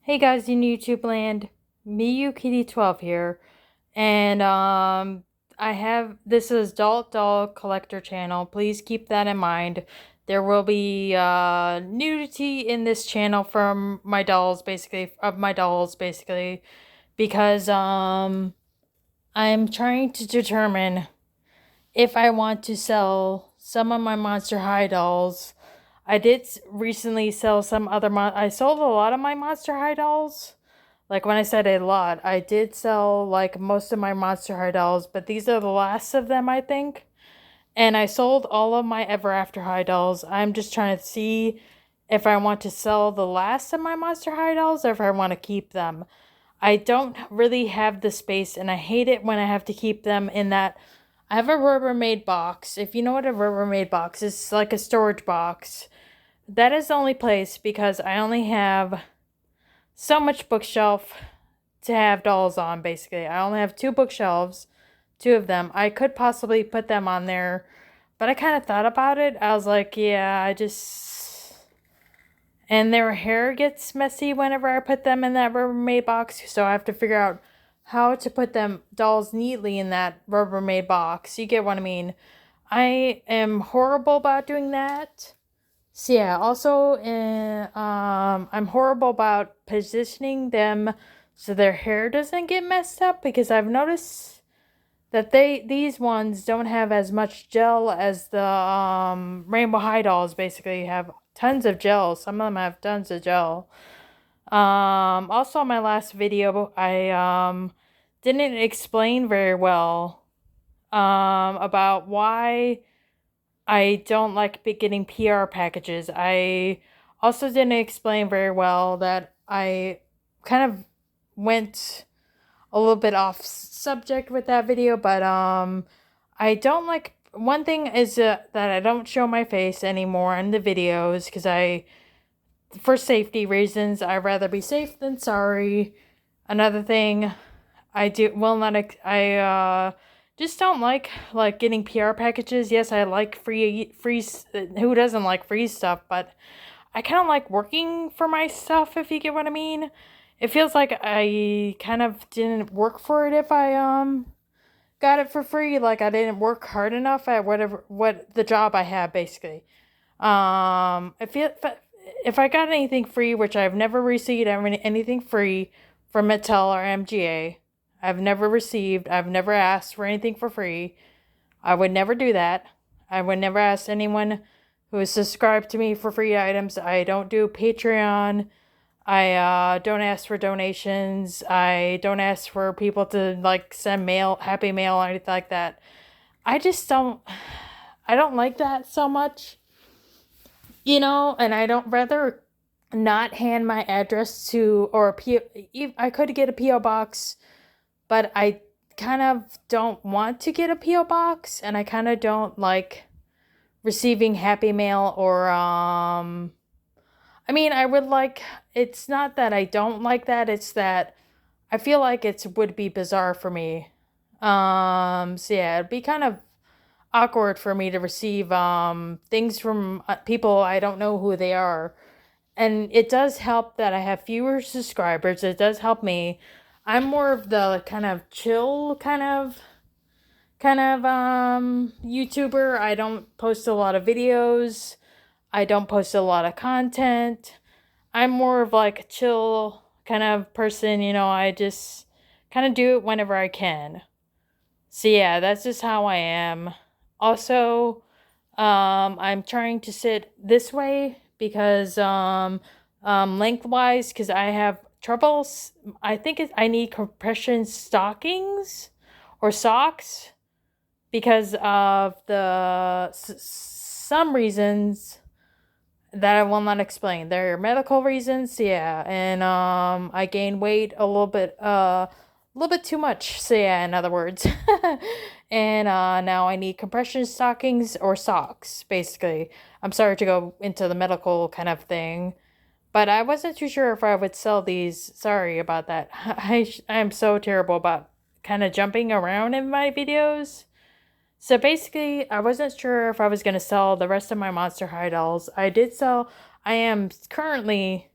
Hey guys in YouTube land, MiyuKitty12 here, and I have this is Adult Doll Collector channel. Please keep that in mind. There will be nudity in this channel from my dolls, basically, because I'm trying to determine if I want to sell some of my Monster High dolls. I did recently sell some other I sold a lot of my Monster High dolls. Like when I said a lot, I did sell like most of my Monster High dolls, but these are the last of them, I think. And I sold all of my Ever After High dolls. I'm just trying to see if I want to sell the last of my Monster High dolls or if I want to keep them. I don't really have the space, and I hate it when I have to keep them in that. I have a Rubbermaid box. If you know what a Rubbermaid box is, it's like a storage box. That is the only place because I only have so much bookshelf to have dolls on, basically. I only have two bookshelves, two of them. I could possibly put them on there, but I kind of thought about it. I was like, yeah, and their hair gets messy whenever I put them in that Rubbermaid box, so I have to figure out how to put them dolls neatly in that Rubbermaid box. You get what I mean? I am horrible about doing that. So yeah, also I'm horrible about positioning them so their hair doesn't get messed up, because I've noticed that these ones don't have as much gel as the Rainbow High dolls. Basically have tons of gel. Some of them have tons of gel. Also in my last video, I didn't explain very well about why I don't like getting PR packages. I also didn't explain very well that I kind of went a little bit off subject with that video, but I don't like, one thing is that I don't show my face anymore in the videos because for safety reasons, I'd rather be safe than sorry. Another thing, I just don't like getting PR packages. Yes, I like free, who doesn't like free stuff, but I kind of like working for my stuff, if you get what I mean. It feels like I kind of didn't work for it if I got it for free. Like I didn't work hard enough at what the job I have, basically. I feel if I got anything free, which I've never received anything free from Mattel or MGA. I've never asked for anything for free. I would never do that. I would never ask anyone who is subscribed to me for free items. I don't do Patreon. I don't ask for donations. I don't ask for people to like send happy mail or anything like that. I just don't I don't like that so much. And I don't rather not hand my address to, or I could get a PO box, but I kind of don't want to get a PO box, and I kind of don't like receiving happy mail or I mean, I would like, it's not that I don't like that, it's that I feel like it would be bizarre for me. So yeah, it'd be kind of awkward for me to receive things from people I don't know who they are. And it does help that I have fewer subscribers. It does help me. I'm more of the kind of chill kind of YouTuber. I don't post a lot of videos. I don't post a lot of content. I'm more of like a chill kind of person, I just kind of do it whenever I can. So yeah, that's just how I am. Also, I'm trying to sit this way because lengthwise, because I have troubles. I think I need compression stockings or socks because of some reasons that I will not explain. They're medical reasons, yeah, and I gained weight a little bit too much. So yeah, in other words, and now I need compression stockings or socks. Basically, I'm sorry to go into the medical kind of thing, but I wasn't too sure if I would sell these. Sorry about that. I'm so terrible about kind of jumping around in my videos. So basically, I wasn't sure if I was going to sell the rest of my Monster High dolls. I am currently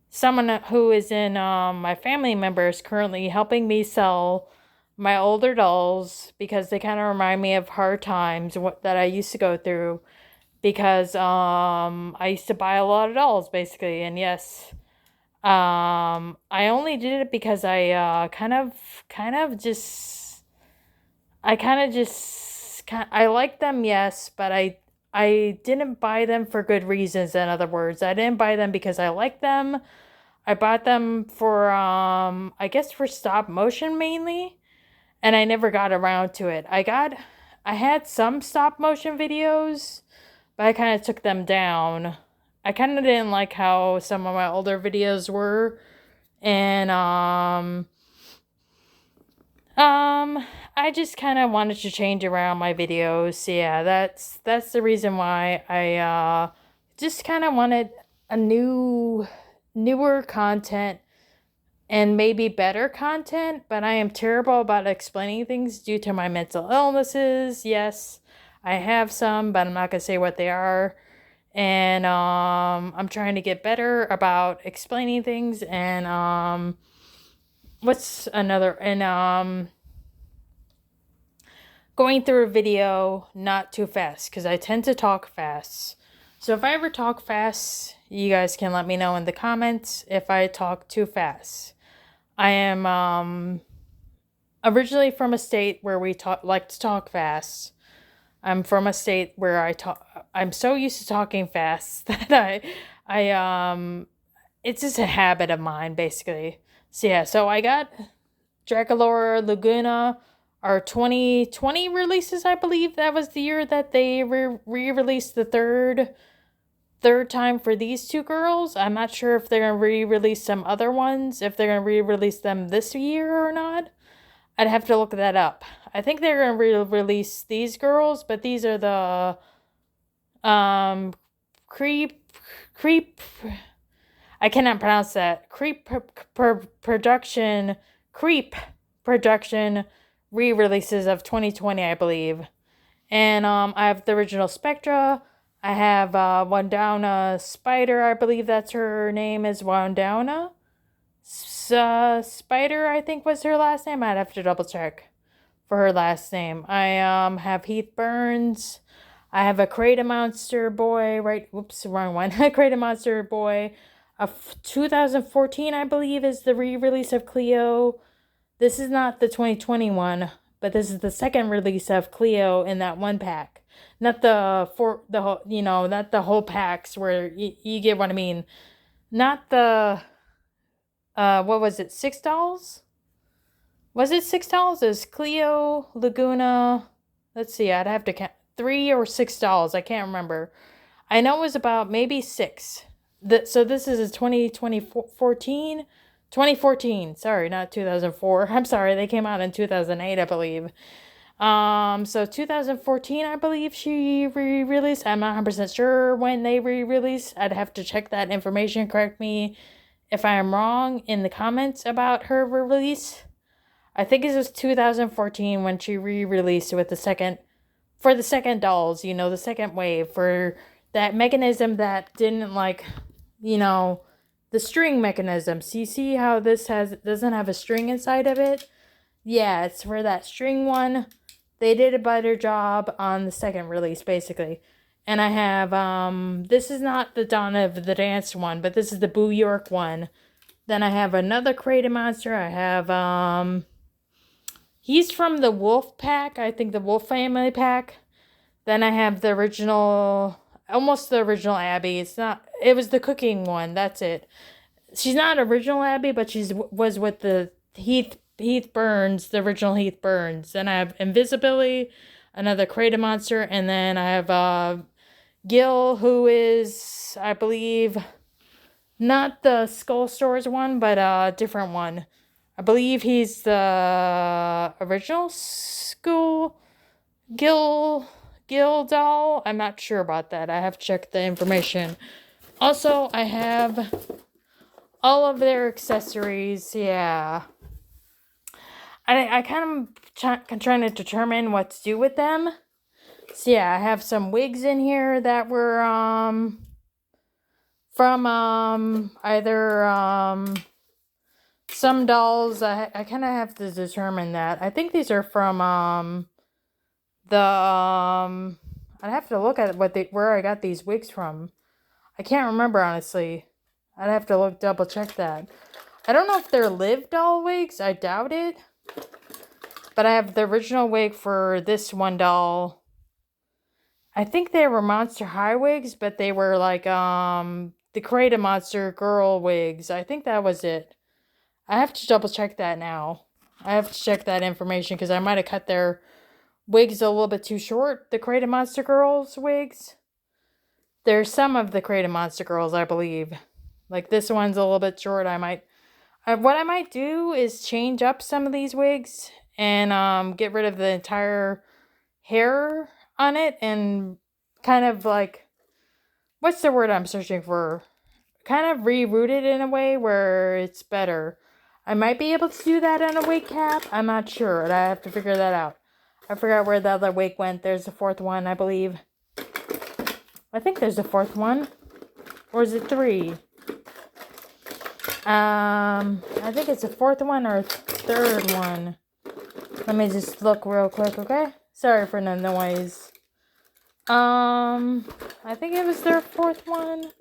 someone who is in my family member is currently helping me sell my older dolls because they kind of remind me of hard times that I used to go through because I used to buy a lot of dolls basically. And yes, I only did it because I kind of just I kind of just I like them, yes, but I didn't buy them for good reasons. In other words, I didn't buy them because I like them. I bought them for I guess for stop motion mainly, and I never got around to it. I had some stop motion videos, but I kind of took them down. I kind of didn't like how some of my older videos were, and I just kind of wanted to change around my videos. So yeah, that's the reason why I just kind of wanted a newer content and maybe better content, but I am terrible about explaining things due to my mental illnesses. Yes, I have some, but I'm not going to say what they are. And I'm trying to get better about explaining things and what's another and going through a video not too fast because I tend to talk fast. So if I ever talk fast, you guys can let me know in the comments if I talk too fast. I am originally from a state where we like to talk fast. I'm from a state where I'm so used to talking fast that it's just a habit of mine basically. So yeah, so I got Draculaura Laguna, our 2020 releases, I believe that was the year that they re-released the third time for these two girls. I'm not sure if they're going to re-release some other ones, if they're going to re-release them this year or not. I'd have to look that up. I think they're going to re-release these girls, but these are the creep I cannot pronounce that. Creep production re-releases of 2020, I believe. And I have the original Spectra. I have Wandauna Spider. I believe that's her name is Wandauna. Spider, I think was her last name. I'd have to double check for her last name. I have Heath Burns. I have a Crater Monster Boy. Whoops, wrong one. Crater Monster Boy. 2014, I believe, is the re-release of Cleo. This is not the 2021, but this is the second release of Cleo in that one pack. Not the not the whole packs where you get what I mean. Not the what was it? $6? Was it $6? Is Cleo Laguna? Let's see. I'd have to count $3 or $6. I can't remember. I know it was about maybe $6. So this is a 2014. Sorry, not 2004. I'm sorry. They came out in 2008, I believe. So 2014, I believe she re-released. I'm not 100% sure when they re-released. I'd have to check that information. Correct me if I am wrong in the comments about her release. I think it was 2014 when she re-released with the second dolls, the second wave for that mechanism that didn't the string mechanism. So you see how this doesn't have a string inside of it? Yeah, it's for that string one. They did a better job on the second release, basically. And I have, this is not the Dawn of the Dance one, but this is the Boo York one. Then I have another Crater Monster. I have, he's from the Wolf pack. I think the Wolf family pack. Then I have the original, almost the original Abby. It was the cooking one. That's it. She's not original Abby, but was with the Heath Burns, the original Heath Burns. Then I have Invisibility, another Crater Monster, and then I have Gil, who is, I believe, not the Skull Stores one, but a different one. I believe he's the original Gil doll. I'm not sure about that. I have to check the information. Also, I have all of their accessories. Yeah. I kind of trying to determine what to do with them. So yeah, I have some wigs in here that were from either some dolls. I kind of have to determine that. I think these are from the I'd have to look at where I got these wigs from. I can't remember, honestly. I'd have to double check that. I don't know if they're Live doll wigs. I doubt it. But I have the original wig for this one doll. I think they were Monster High wigs, but they were like the Creative Monster girl wigs. I think that was it. I have to double check that now. I have to check that information because I might have cut their wigs a little bit too short. The Creative Monster girls wigs. There's some of the Creative Monster girls, I believe. Like this one's a little bit short. What I might do is change up some of these wigs and get rid of the entire hair on it and kind of like, what's the word I'm searching for? Kind of reroute it in a way where it's better. I might be able to do that on a wig cap. I'm not sure. I have to figure that out. I forgot where the other wig went. There's the fourth one, I believe. I think there's a fourth one. Or is it 3? I think it's a fourth one or a third one. Let me just look real quick, okay? Sorry for the noise. I think it was their fourth one.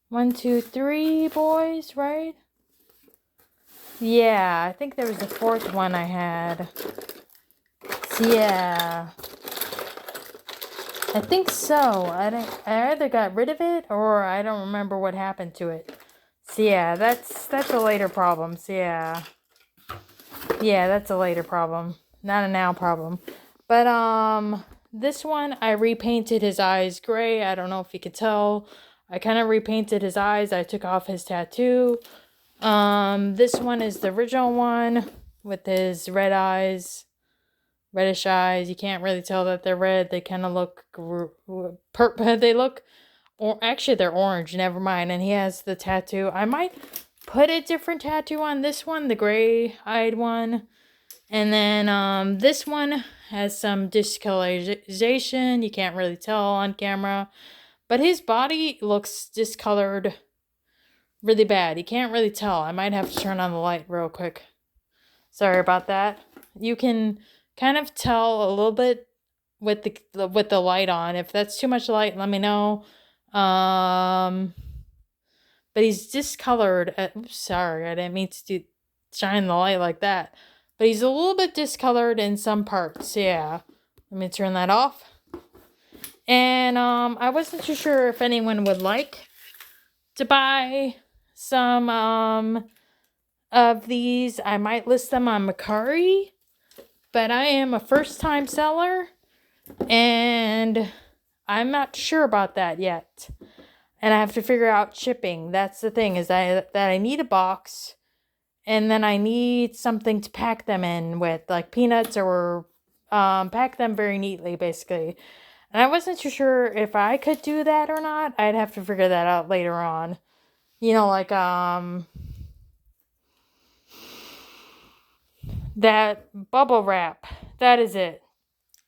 1, 2, 3 boys, right? Yeah, I think there was a fourth one I had. So, yeah. I think so. I either got rid of it or I don't remember what happened to it. So yeah, that's a later problem. So yeah. Yeah, that's a later problem. Not a now problem. But this one I repainted his eyes gray. I don't know if you could tell. I kind of repainted his eyes. I took off his tattoo. This one is the original one with his red eyes. Reddish eyes. You can't really tell that they're red. They kind of look they look, or actually they're orange. Never mind. And he has the tattoo. I might put a different tattoo on this one, the gray-eyed one. And then this one has some discolorization. You can't really tell on camera, but his body looks discolored really bad. You can't really tell. I might have to turn on the light real quick. Sorry about that. You can kind of tell a little bit with the light on. If that's too much light, let me know. But he's discolored. Oops, sorry, I didn't mean to shine the light like that. But he's a little bit discolored in some parts. Yeah, let me turn that off. And I wasn't too sure if anyone would like to buy some of these. I might list them on Mercari. But I am a first-time seller, and I'm not sure about that yet. And I have to figure out shipping. That's the thing, is that I need a box, and then I need something to pack them in with, like peanuts, or pack them very neatly, basically. And I wasn't too sure if I could do that or not. I'd have to figure that out later on. You know, like, that bubble wrap. That is it.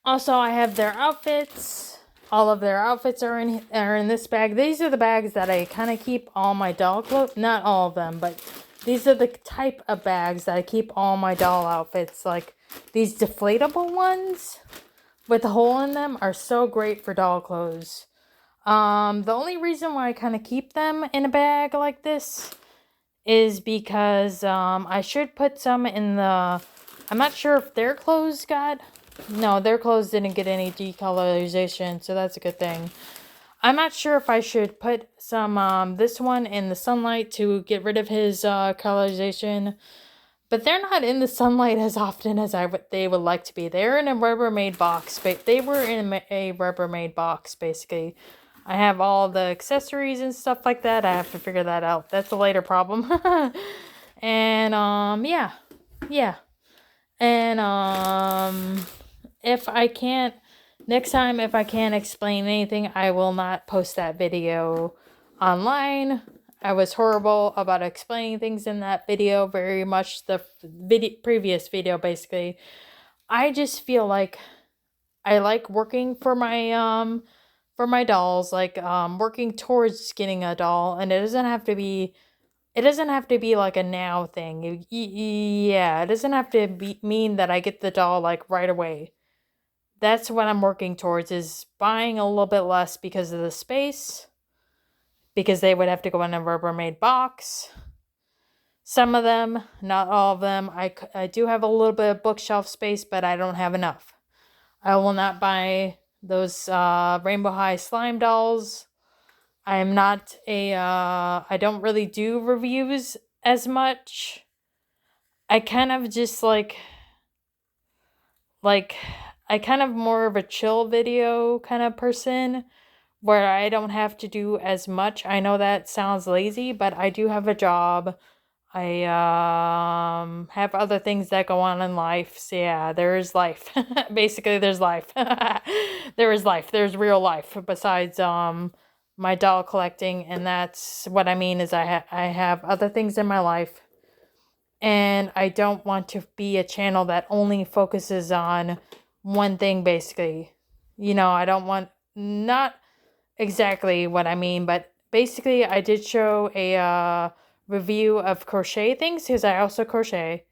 Also, I have their outfits. All of their outfits are in this bag. These are the bags that I kind of keep all my doll clothes. Not all of them, but these are the type of bags that I keep all my doll outfits. Like these deflatable ones with a hole in them are so great for doll clothes. The only reason why I kind of keep them in a bag like this is because I should put some in the... I'm not sure if their clothes got... No, their clothes didn't get any decolorization, so that's a good thing. I'm not sure if I should put some, this one in the sunlight to get rid of his colorization. But they're not in the sunlight as often as they would like to be. They're in a Rubbermaid box. They were in a Rubbermaid box, basically. I have all the accessories and stuff like that. I have to figure that out. That's a later problem. And, yeah. Yeah. And, if I can't, next time, if I can't explain anything, I will not post that video online. I was horrible about explaining things in that video, very much the previous video, basically. I just feel like I like working for my for my dolls, like working towards getting a doll, and it doesn't have to be like a now thing. Yeah, it doesn't have to mean that I get the doll like right away. That's what I'm working towards, is buying a little bit less because of the space, because they would have to go in a Rubbermaid box. Some of them, not all of them. I do have a little bit of bookshelf space, but I don't have enough. I will not buy those Rainbow High slime dolls. I am not I don't really do reviews as much. I kind of just like, I kind of more of a chill video kind of person where I don't have to do as much. I know that sounds lazy, but I do have a job. I have other things that go on in life. So yeah, there is life. Basically, there's life. There is life. There's real life besides my doll collecting, and that's what I mean is I have other things in my life, and I don't want to be a channel that only focuses on one thing basically. I don't want, not exactly what I mean, but basically I did show a review of crochet things because I also crochet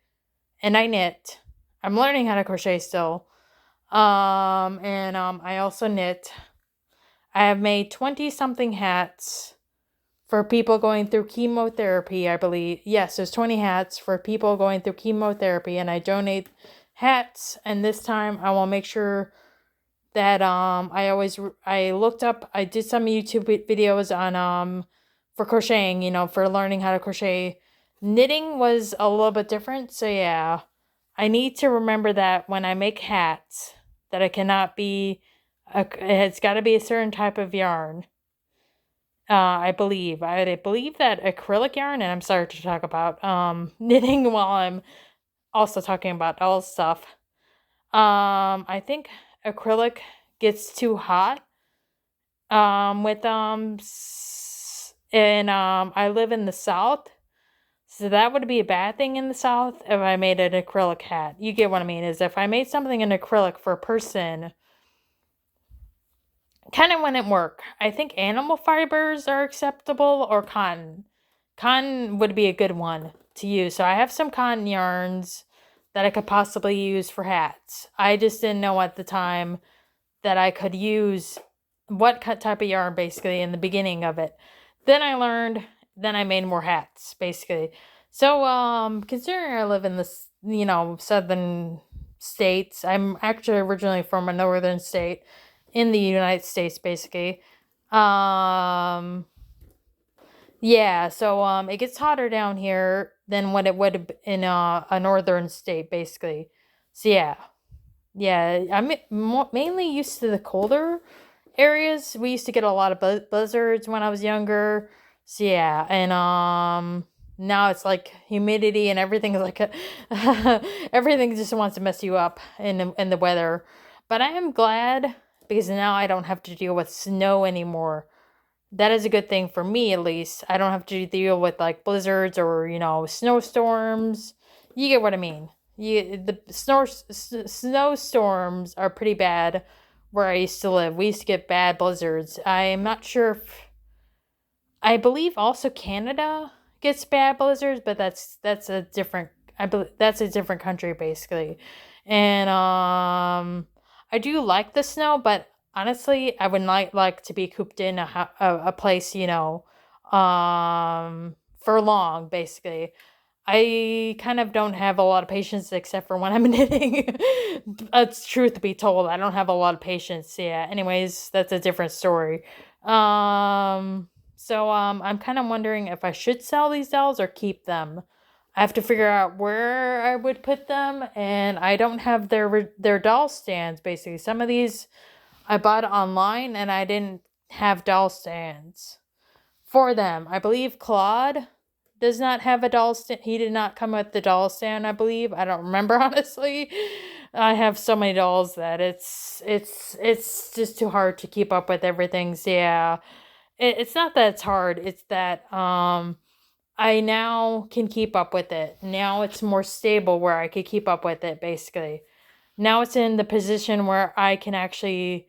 and I knit. I'm learning how to crochet still. And I also knit. I have made 20 something hats for people going through chemotherapy, I believe. Yes, there's 20 hats for people going through chemotherapy, and I donate hats, and this time I will make sure that I looked up, I did some YouTube videos on for crocheting, for learning how to crochet. Knitting was a little bit different, so yeah. I need to remember that when I make hats, that it cannot be it's got to be a certain type of yarn. I believe that acrylic yarn, and I'm sorry to talk about knitting while I'm also talking about doll stuff. I think acrylic gets too hot. With and I live in the South, so that would be a bad thing in the South if I made an acrylic hat. You get what I mean? Is if I made something in acrylic for a person, kind of wouldn't work. I think animal fibers are acceptable, or cotton. Cotton would be a good one to use. So I have some cotton yarns that I could possibly use for hats. I just didn't know at the time that I could use what type of yarn basically in the beginning of it. Then I learned, then I made more hats basically. So considering I live in the southern states, I'm actually originally from a northern state in the United States basically. Yeah, so it gets hotter down here than what it would in a northern state basically. So yeah. Yeah, I'm mainly used to the colder areas. We used to get a lot of blizzards when I was younger. So yeah, and now it's like humidity and everything is like everything just wants to mess you up in the weather. But I am glad because now I don't have to deal with snow anymore. That is a good thing for me, at least. I don't have to deal with like blizzards or snowstorms. You get what I mean. The snowstorms are pretty bad where I used to live. We used to get bad blizzards. I'm not sure if, I believe also Canada gets bad blizzards, but that's a different, I believe that's a different country basically. And I do like the snow, but honestly, I would not like to be cooped in a place, for long basically. I kind of don't have a lot of patience except for when I'm knitting. It's truth be told, I don't have a lot of patience. Yeah. Anyways, that's a different story. I'm kind of wondering if I should sell these dolls or keep them. I have to figure out where I would put them, and I don't have their doll stands basically. Some of these I bought online and I didn't have doll stands for them. I believe Claude does not have a doll stand. He did not come with the doll stand, I believe. I don't remember honestly. I have so many dolls that it's just too hard to keep up with everything. So yeah. It's not that it's hard. It's that I now can keep up with it. Now it's more stable where I could keep up with it basically. Now it's in the position where I can actually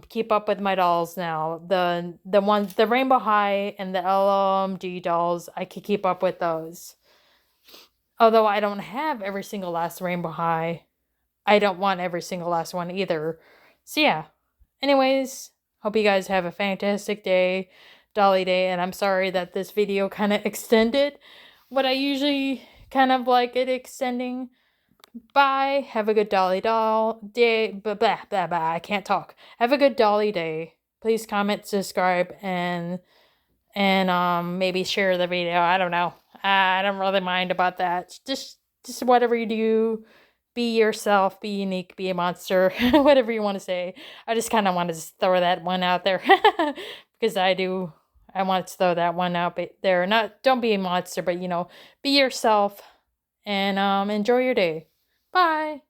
keep up with my dolls now. The Rainbow High and the LMG dolls, I can keep up with those. Although I don't have every single last Rainbow High, I don't want every single last one either. So yeah. Anyways, hope you guys have a fantastic day, Dolly Day, and I'm sorry that this video kind of extended what I usually kind of like it extending. Bye. Have a good Dolly Doll day. Blah, blah, blah, blah. I can't talk. Have a good Dolly Day. Please comment, subscribe, and maybe share the video. I don't know. I don't really mind about that. Just whatever you do, be yourself, be unique, be a monster, whatever you want to say. I just kind of want to throw that one out there because I do. I want to throw that one out there. Not don't be a monster, but be yourself and enjoy your day. Bye.